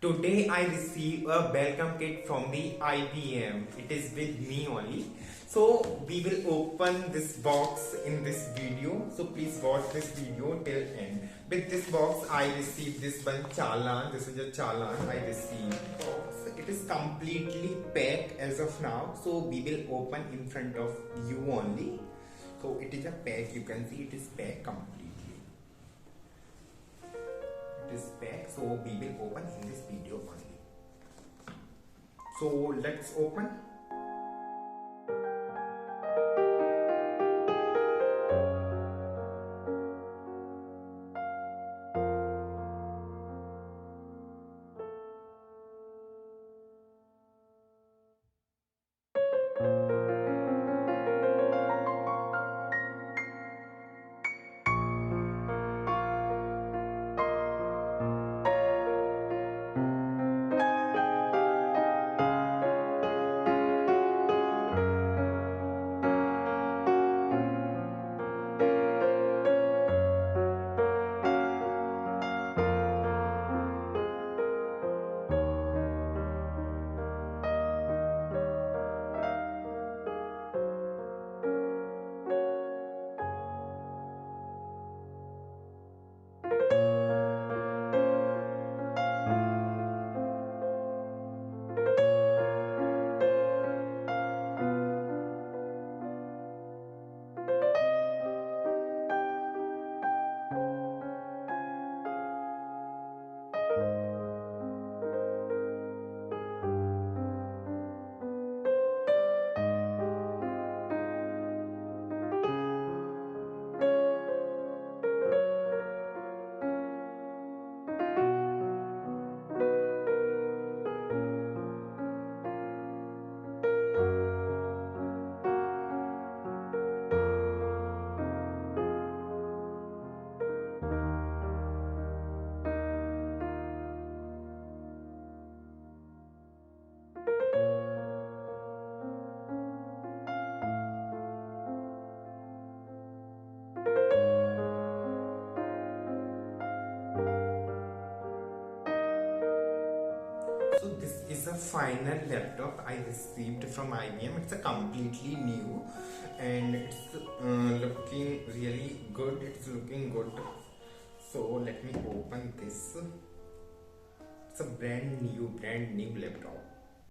Today I receive a welcome kit from the IBM. It is with me only. So we will open this box in this video. So please watch this video till end. With this box I received this one challan. This is a challan I received. It is completely packed as of now. So we will open in front of you only. So it is a pack. You can see it is packed completely. This pack, so we will open in this video only. So let's open. So this is a final laptop I received from IBM. It's a completely new and it's looking really good. It's looking good. So let me open this. It's a brand new laptop.